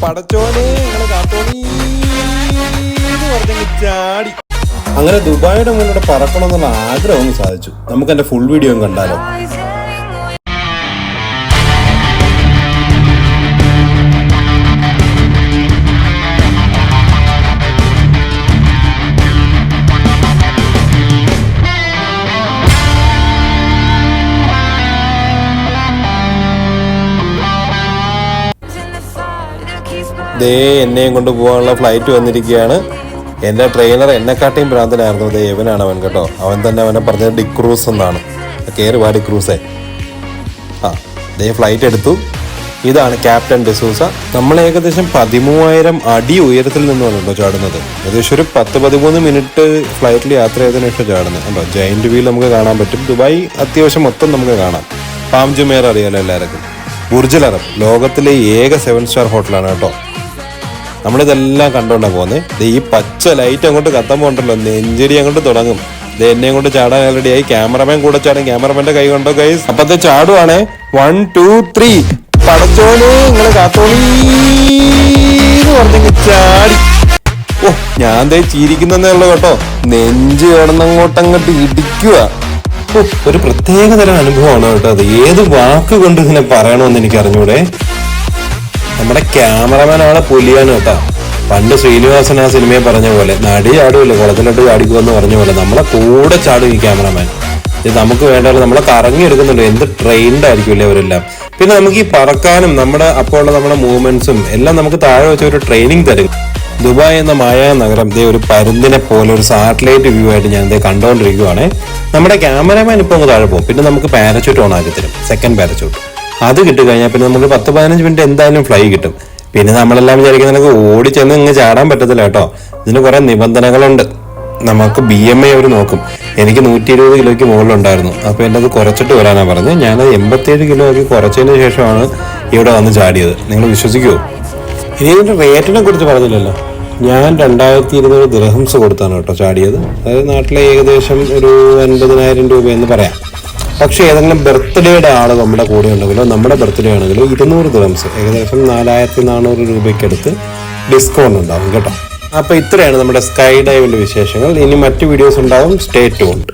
പടച്ചോനെ നിങ്ങളെ കാത്തോളീന്ന് പറഞ്ഞങ്ങ് ചാടി. അങ്ങനെ ദുബായിയുടെ മുന്നിലൂടെ പറക്കണം എന്നുള്ള ആഗ്രഹം ഒന്ന് സാധിച്ചു. നമുക്ക് എന്റെ ഫുൾ വീഡിയോ കണ്ടാലോ? ദേ എന്നെയും കൊണ്ട് പോകാനുള്ള ഫ്ലൈറ്റ് വന്നിരിക്കുകയാണ്. എൻ്റെ ട്രെയിനർ എന്നെക്കാട്ടിയും ഭ്രാന്തനായിരുന്നു. ദേ ഇവനാണ് അവൻ കേട്ടോ. അവൻ തന്നെ അവനെ പറഞ്ഞത് ഡിക്രൂസ് എന്നാണ്. കയറി വാ ഡിക്രൂസേ. ദേ ഫ്ലൈറ്റ് എടുത്തു. ഇതാണ് ക്യാപ്റ്റൻ ഡിസൂസ. നമ്മൾ ഏകദേശം 13,000 അടി ഉയരത്തിൽ നിന്നാണ് കേട്ടോ ചാടുന്നത്. ഏകദേശം ഒരു 10-13 മിനിറ്റ് ഫ്ലൈറ്റിൽ യാത്ര ചെയ്തതിനു ശേഷം ചാടുന്നത് കേട്ടോ. ജയന്റ് വീൽ നമുക്ക് കാണാൻ പറ്റും. ദുബായ് അത്യാവശ്യം മൊത്തം നമുക്ക് കാണാം. പാം ജുമേർ അറിയാലോ എല്ലാവർക്കും. ബുർജ് അൽ അറബ് ലോകത്തിലെ ഏക 7 സ്റ്റാർ ഹോട്ടലാണ് കേട്ടോ. നമ്മളിതെല്ലാം കണ്ടുകൊണ്ടാണ് പോകുന്നത്. ഈ പച്ച ലൈറ്റ് അങ്ങോട്ട് കത്തുമ്പോൾ ഉണ്ടല്ലോ നെഞ്ചടി അങ്ങോട്ട് തുടങ്ങും. ഇത് എന്നെയും കൊണ്ട് ചാടാൻ ഓൾറെഡി ആയി. ക്യാമറമാൻ കൂടെ ചാടും. ക്യാമറമാന്റെ കൈ കൊണ്ടോ ഗൈസ്. അപ്പത്തെ ചാടുവാണേ. 1 2 3 പടച്ചോനെ നിങ്ങളെ കാത്തോളീന്ന് പറഞ്ഞെങ്കിൽ ചാടി. ഓ ഞാൻ ദേ ചിരിക്കുന്നതേ ഉള്ളൂ കേട്ടോ. നെഞ്ച് കിടന്നങ്ങോട്ടങ്ങോട്ട് ഇടിക്കുക. ഒരു പ്രത്യേക തരം അനുഭവമാണ് കേട്ടോ അത്. ഏത് വാക്ക് കൊണ്ട് ഇങ്ങനെ പറയണമെന്ന് എനിക്ക് അറിഞ്ഞൂടെ. നമ്മുടെ ക്യാമറമാൻ ആളെ പുലിയാണ് കേട്ടോ. പണ്ട് ശ്രീനിവാസൻ ആ സിനിമയെ പറഞ്ഞ പോലെ നടി ചാടുമല്ലോ കുളത്തിലോട്ട് ചാടിക്കുമെന്ന് പറഞ്ഞ പോലെ നമ്മളെ കൂടെ ചാടും ഈ ക്യാമറമാൻ. ഇത് നമുക്ക് വേണ്ടല്ലോ. നമ്മളെ കറങ്ങി എടുക്കുന്നുണ്ട്. എന്ത് ട്രെയിൻഡ് ആയിരിക്കുമല്ലേ അവരെല്ലാം. പിന്നെ നമുക്ക് ഈ പറക്കാനും നമ്മുടെ അപ്പോൾ ഉള്ള നമ്മുടെ മൂവ്മെന്റ്സും എല്ലാം നമുക്ക് താഴെ വെച്ച ഒരു ട്രെയിനിങ് തരും. ദുബായ് എന്ന മായാ നഗരം ദേ ഒരു പരുന്തിനെ പോലെ ഒരു സാറ്റലൈറ്റ് വ്യൂ ആയിട്ട് ഞാൻ ദേ കണ്ടുകൊണ്ടിരിക്കുവാണേ. നമ്മുടെ ക്യാമറമാൻ ഇപ്പോൾ അങ്ങ് താഴെ പോകും. പിന്നെ നമുക്ക് പാരച്യൂട്ട് ഓൺ ആക്കി തരും. സെക്കൻഡ് പാരച്യൂട്ട് അത് കിട്ടിക്കഴിഞ്ഞാൽ പിന്നെ നമുക്ക് 10-15 മിനിറ്റ് എന്തായാലും ഫ്ലൈ കിട്ടും. പിന്നെ നമ്മളെല്ലാം വിചാരിക്കുന്ന നമുക്ക് ഓടി ചെന്ന് ഇങ്ങ് ചാടാൻ പറ്റത്തില്ല കേട്ടോ. ഇതിന് കുറെ നിബന്ധനകളുണ്ട്. നമുക്ക് BMI അവർ നോക്കും. എനിക്ക് 120 കിലോയ്ക്ക് മുകളിലുണ്ടായിരുന്നു. അപ്പോൾ എൻ്റെ അത് കുറച്ചിട്ട് വരാനാണ് പറഞ്ഞത്. ഞാനത് 87 കിലോ ആക്കി കുറച്ചതിന് ശേഷമാണ് ഇവിടെ വന്ന് ചാടിയത്. നിങ്ങൾ വിശ്വസിക്കുമോ? ഇനി ഇതിൻ്റെ റേറ്റിനെ കുറിച്ച് പറഞ്ഞില്ലല്ലോ. ഞാൻ 2200 ദിർഹംസ് കൊടുത്താണ് കേട്ടോ ചാടിയത്. അതായത് നാട്ടിലെ ഏകദേശം ഒരു 50,000 രൂപ എന്ന് പറയാം. പക്ഷേ ഏതെങ്കിലും ബർത്ത്ഡേയുടെ ആൾ നമ്മുടെ കൂടെ ഉണ്ടെങ്കിലോ നമ്മുടെ ബർത്ത്ഡേ ആണെങ്കിലോ 200 ദിർഹംസ് ഏകദേശം 4400 രൂപയ്ക്കടുത്ത് ഡിസ്കൗണ്ട് ഉണ്ടാവും കേട്ടോ. അപ്പോൾ ഇത്രയാണ് നമ്മുടെ സ്കൈ ഡൈവിൻ്റെ വിശേഷങ്ങൾ. ഇനി മറ്റു വീഡിയോസ് ഉണ്ടാവും. Stay tuned.